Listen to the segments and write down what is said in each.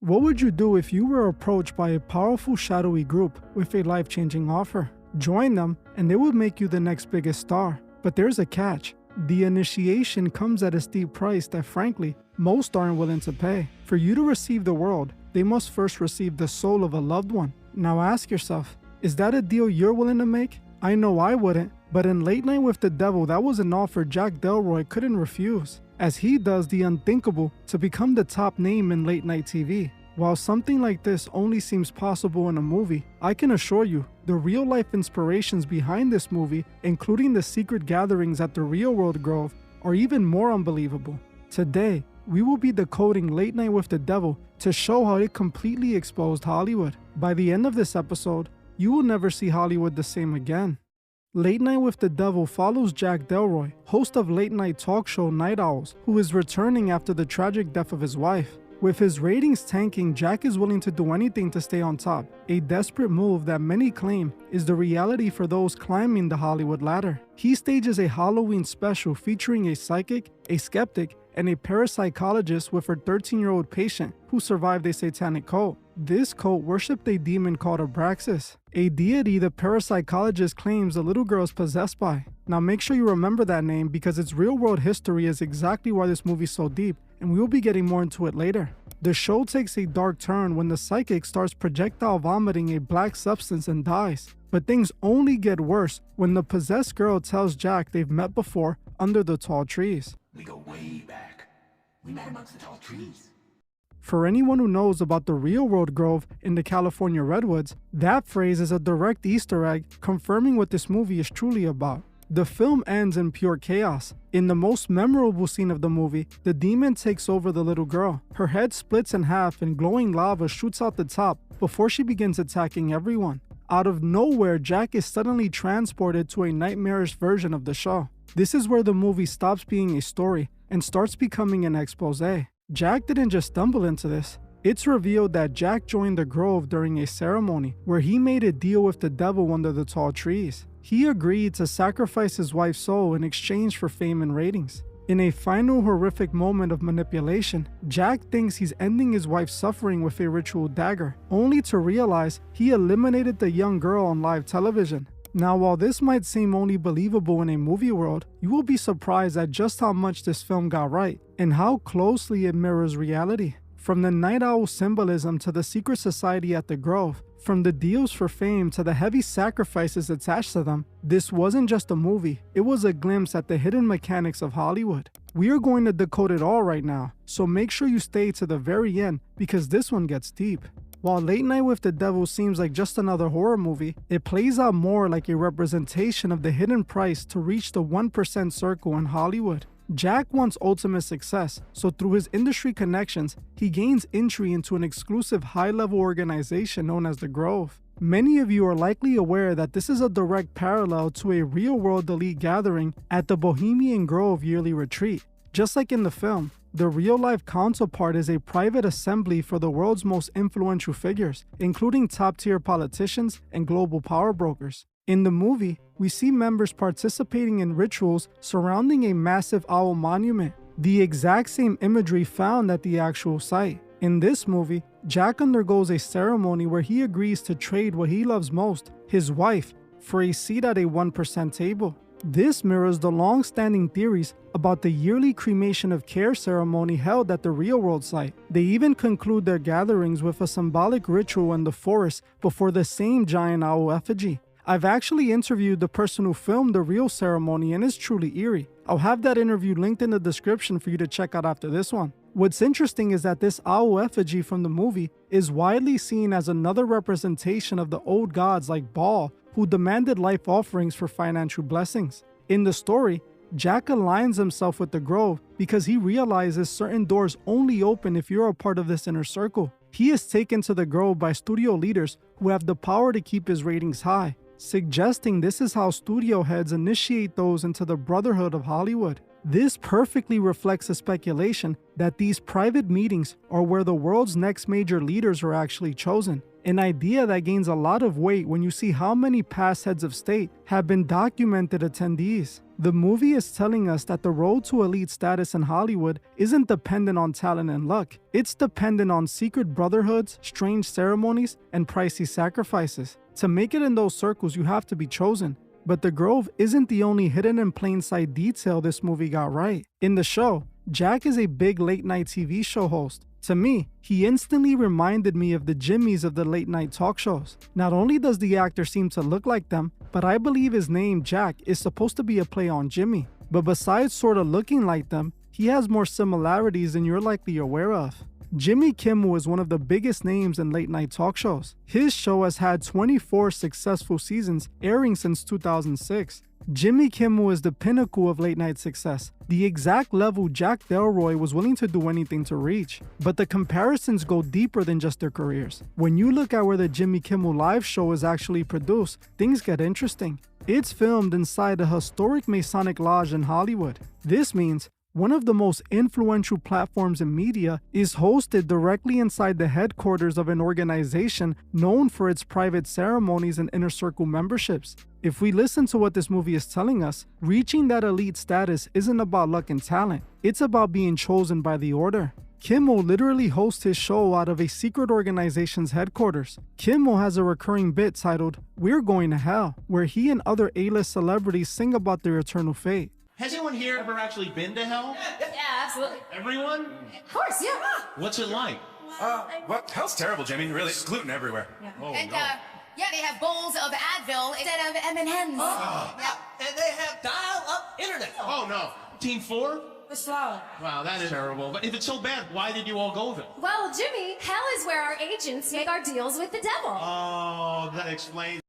What would you do if you were approached by a powerful shadowy group with a life-changing offer? Join them and they will make you the next biggest star. But there's a catch. The initiation comes at a steep price that frankly, most aren't willing to pay. For you to receive the world, they must first receive the soul of a loved one. Now ask yourself, is that a deal you're willing to make? I know I wouldn't, but in Late Night with the Devil, that was an offer Jack Delroy couldn't refuse, as he does the unthinkable to become the top name in late night TV. While something like this only seems possible in a movie, I can assure you, the real-life inspirations behind this movie, including the secret gatherings at the real-world Grove, are even more unbelievable. Today, we will be decoding Late Night with the Devil to show how it completely exposed Hollywood. By the end of this episode, you will never see Hollywood the same again. Late Night with the Devil follows Jack Delroy, host of late-night talk show Night Owls, who is returning after the tragic death of his wife. With his ratings tanking, Jack is willing to do anything to stay on top, a desperate move that many claim is the reality for those climbing the Hollywood ladder. He stages a Halloween special featuring a psychic, a skeptic, and a parapsychologist with her 13-year-old patient who survived a satanic cult. This cult worshipped a demon called Abraxas, a deity the parapsychologist claims the little girl is possessed by. Now make sure you remember that name because its real-world history is exactly why this movie is so deep, and we will be getting more into it later. The show takes a dark turn when the psychic starts projectile vomiting a black substance and dies. But things only get worse when the possessed girl tells Jack they've met before under the tall trees. We go way back. We met amongst the tall trees. For anyone who knows about the real-world Grove in the California Redwoods, that phrase is a direct Easter egg confirming what this movie is truly about. The film ends in pure chaos. In the most memorable scene of the movie, the demon takes over the little girl. Her head splits in half and glowing lava shoots out the top before she begins attacking everyone. Out of nowhere, Jack is suddenly transported to a nightmarish version of the show. This is where the movie stops being a story and starts becoming an expose. Jack didn't just stumble into this. It's revealed that Jack joined the Grove during a ceremony where he made a deal with the devil under the tall trees. He agreed to sacrifice his wife's soul in exchange for fame and ratings. In a final horrific moment of manipulation, Jack thinks he's ending his wife's suffering with a ritual dagger, only to realize he eliminated the young girl on live television. Now, while this might seem only believable in a movie world, you will be surprised at just how much this film got right and how closely it mirrors reality. From the Night Owl symbolism to the secret society at the Grove, from the deals for fame to the heavy sacrifices attached to them, this wasn't just a movie, it was a glimpse at the hidden mechanics of Hollywood. We are going to decode it all right now, so make sure you stay to the very end because this one gets deep. While Late Night with the Devil seems like just another horror movie, it plays out more like a representation of the hidden price to reach the 1% circle in Hollywood. Jack wants ultimate success, so through his industry connections, he gains entry into an exclusive high-level organization known as the Grove. Many of you are likely aware that this is a direct parallel to a real-world elite gathering at the Bohemian Grove yearly retreat. Just like in the film, the real-life counterpart is a private assembly for the world's most influential figures, including top-tier politicians and global power brokers. In the movie, we see members participating in rituals surrounding a massive owl monument, the exact same imagery found at the actual site. In this movie, Jack undergoes a ceremony where he agrees to trade what he loves most, his wife, for a seat at a 1% table. This mirrors the long-standing theories about the yearly cremation of care ceremony held at the real-world site. They even conclude their gatherings with a symbolic ritual in the forest before the same giant owl effigy. I've actually interviewed the person who filmed the real ceremony and it's truly eerie. I'll have that interview linked in the description for you to check out after this one. What's interesting is that this owl effigy from the movie is widely seen as another representation of the old gods like Baal, who demanded life offerings for financial blessings. In the story, Jack aligns himself with the Grove because he realizes certain doors only open if you're a part of this inner circle. He is taken to the Grove by studio leaders who have the power to keep his ratings high, suggesting this is how studio heads initiate those into the Brotherhood of Hollywood. This perfectly reflects the speculation that these private meetings are where the world's next major leaders are actually chosen, an idea that gains a lot of weight when you see how many past heads of state have been documented attendees. The movie is telling us that the road to elite status in Hollywood isn't dependent on talent and luck. It's dependent on secret brotherhoods, strange ceremonies, and pricey sacrifices. To make it in those circles, you have to be chosen. But the Grove isn't the only hidden in plain sight detail this movie got right. In the show, Jack is a big late night TV show host. To me, he instantly reminded me of the Jimmys of the late night talk shows. Not only does the actor seem to look like them, but I believe his name, Jack, is supposed to be a play on Jimmy. But besides sort of looking like them, he has more similarities than you're likely aware of. Jimmy Kimmel is one of the biggest names in late night talk shows. His show has had 24 successful seasons, airing since 2006. Jimmy Kimmel is the pinnacle of late night success, the exact level Jack Delroy was willing to do anything to reach. But the comparisons go deeper than just their careers. When you look at where the Jimmy Kimmel Live show is actually produced, things get interesting. It's filmed inside a historic Masonic lodge in Hollywood. This means one of the most influential platforms in media is hosted directly inside the headquarters of an organization known for its private ceremonies and inner circle memberships. If we listen to what this movie is telling us, reaching that elite status isn't about luck and talent. It's about being chosen by the order. Kimmel literally hosts his show out of a secret organization's headquarters. Kimmel has a recurring bit titled, "We're Going to Hell," where he and other A-list celebrities sing about their eternal fate. Has anyone here ever actually been to hell? Yeah, absolutely. Everyone? Of course, yeah. What's it like? Well, hell's terrible, Jimmy. Really, there's gluten everywhere. Oh, And, no. yeah, they have bowls of Advil instead of M&M's. And they have dial-up internet. Oh, no. Team 4? It's slow. Wow, that is terrible. But if it's so bad, why did you all go there? Well, Jimmy, hell is where our agents make our deals with the devil. Oh, that explains.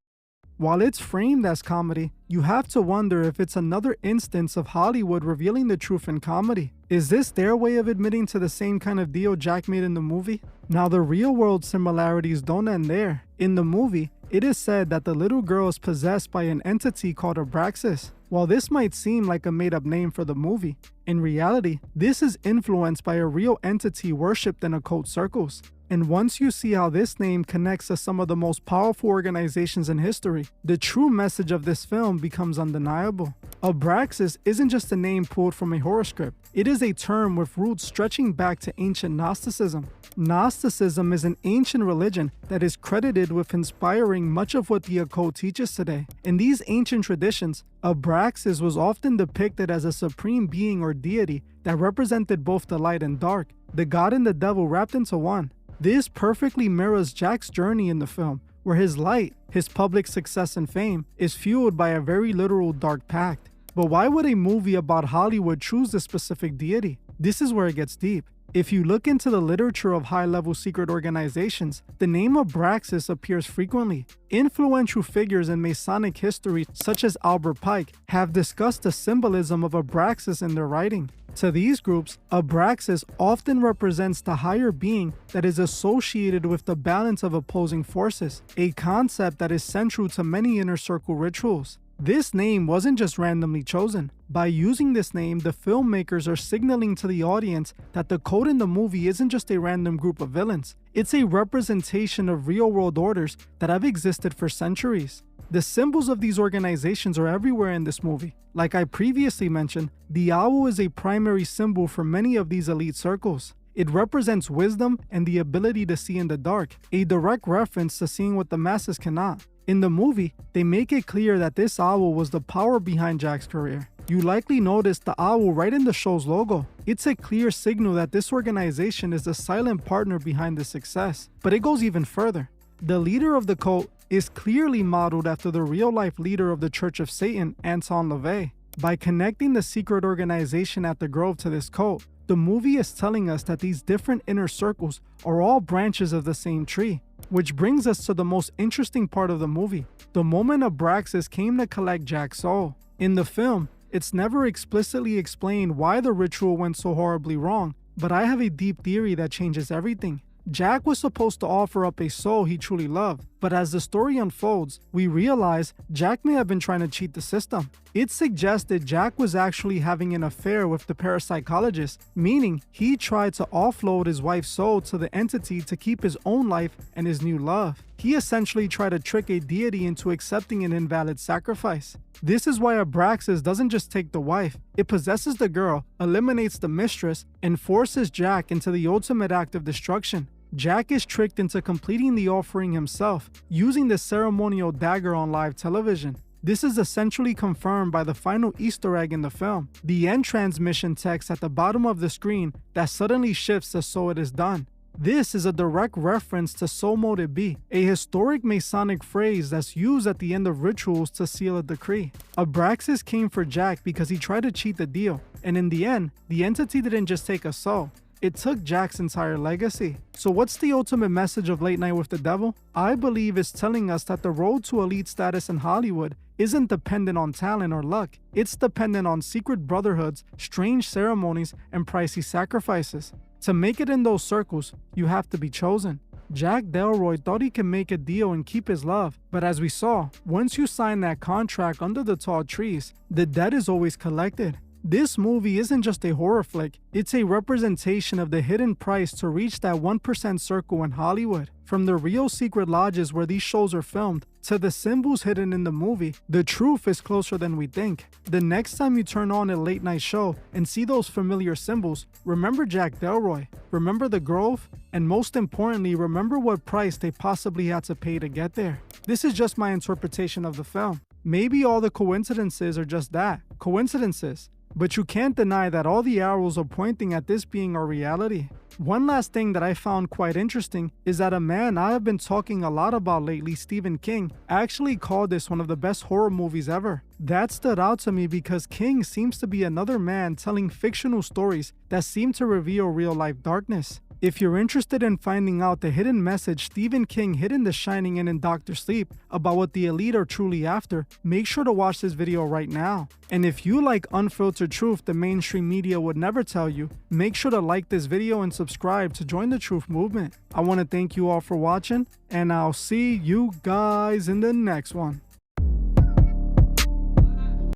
While it's framed as comedy, you have to wonder if it's another instance of Hollywood revealing the truth in comedy. Is this their way of admitting to the same kind of deal Jack made in the movie? Now, the real-world similarities don't end there. In the movie, it is said that the little girl is possessed by an entity called Abraxas. While this might seem like a made-up name for the movie, in reality, this is influenced by a real entity worshipped in occult circles. And once you see how this name connects to some of the most powerful organizations in history, the true message of this film becomes undeniable. Abraxas isn't just a name pulled from a horoscope. It is a term with roots stretching back to ancient Gnosticism. Gnosticism is an ancient religion that is credited with inspiring much of what the occult teaches today. In these ancient traditions, Abraxas was often depicted as a supreme being or deity that represented both the light and dark, the god and the devil wrapped into one. This perfectly mirrors Jack's journey in the film, where his light, his public success and fame, is fueled by a very literal dark pact. But why would a movie about Hollywood choose this specific deity? This is where it gets deep. If you look into the literature of high-level secret organizations, the name Abraxas appears frequently. Influential figures in Masonic history, such as Albert Pike, have discussed the symbolism of Abraxas in their writing. To these groups, Abraxas often represents the higher being that is associated with the balance of opposing forces, a concept that is central to many inner circle rituals. This name wasn't just randomly chosen. By using this name, the filmmakers are signaling to the audience that the code in the movie isn't just a random group of villains. It's a representation of real-world orders that have existed for centuries. The symbols of these organizations are everywhere in this movie. Like I previously mentioned, the owl is a primary symbol for many of these elite circles. It represents wisdom and the ability to see in the dark, a direct reference to seeing what the masses cannot. In the movie, they make it clear that this owl was the power behind Jack's career. You likely noticed the owl right in the show's logo. It's a clear signal that this organization is the silent partner behind the success. But it goes even further. The leader of the cult is clearly modeled after the real-life leader of the Church of Satan, Anton LaVey. By connecting the secret organization at the Grove to this cult, the movie is telling us that these different inner circles are all branches of the same tree. Which brings us to the most interesting part of the movie, the moment Abraxas came to collect Jack's soul. In the film, it's never explicitly explained why the ritual went so horribly wrong, but I have a deep theory that changes everything. Jack was supposed to offer up a soul he truly loved, but as the story unfolds, we realize Jack may have been trying to cheat the system. It suggested Jack was actually having an affair with the parapsychologist, meaning he tried to offload his wife's soul to the entity to keep his own life and his new love. He essentially tried to trick a deity into accepting an invalid sacrifice. This is why Abraxas doesn't just take the wife, it possesses the girl, eliminates the mistress, and forces Jack into the ultimate act of destruction. Jack is tricked into completing the offering himself, using the ceremonial dagger on live television. This is essentially confirmed by the final Easter egg in the film, the end transmission text at the bottom of the screen that suddenly shifts to "so it is done." This is a direct reference to "so mote it be," a historic Masonic phrase that's used at the end of rituals to seal a decree. Abraxas came for Jack because he tried to cheat the deal, and in the end, the entity didn't just take a soul, it took Jack's entire legacy. So what's the ultimate message of Late Night with the Devil? I believe it's telling us that the road to elite status in Hollywood isn't dependent on talent or luck. It's dependent on secret brotherhoods, strange ceremonies, and pricey sacrifices. To make it in those circles, you have to be chosen. Jack Delroy thought he could make a deal and keep his love, but as we saw, once you sign that contract under the tall trees, the debt is always collected. This movie isn't just a horror flick, it's a representation of the hidden price to reach that 1% circle in Hollywood. From the real secret lodges where these shows are filmed, to the symbols hidden in the movie, the truth is closer than we think. The next time you turn on a late night show and see those familiar symbols, remember Jack Delroy, remember the Grove, and most importantly, remember what price they possibly had to pay to get there. This is just my interpretation of the film. Maybe all the coincidences are just that, coincidences. But you can't deny that all the arrows are pointing at this being our reality. One last thing that I found quite interesting is that a man I have been talking a lot about lately, Stephen King, actually called this one of the best horror movies ever. That stood out to me because King seems to be another man telling fictional stories that seem to reveal real-life darkness. If you're interested in finding out the hidden message Stephen King hid in The Shining and in Dr. Sleep about what the elite are truly after, make sure to watch this video right now. And if you like unfiltered truth the mainstream media would never tell you, make sure to like this video and subscribe to join the truth movement. I want to thank you all for watching, and I'll see you guys in the next one.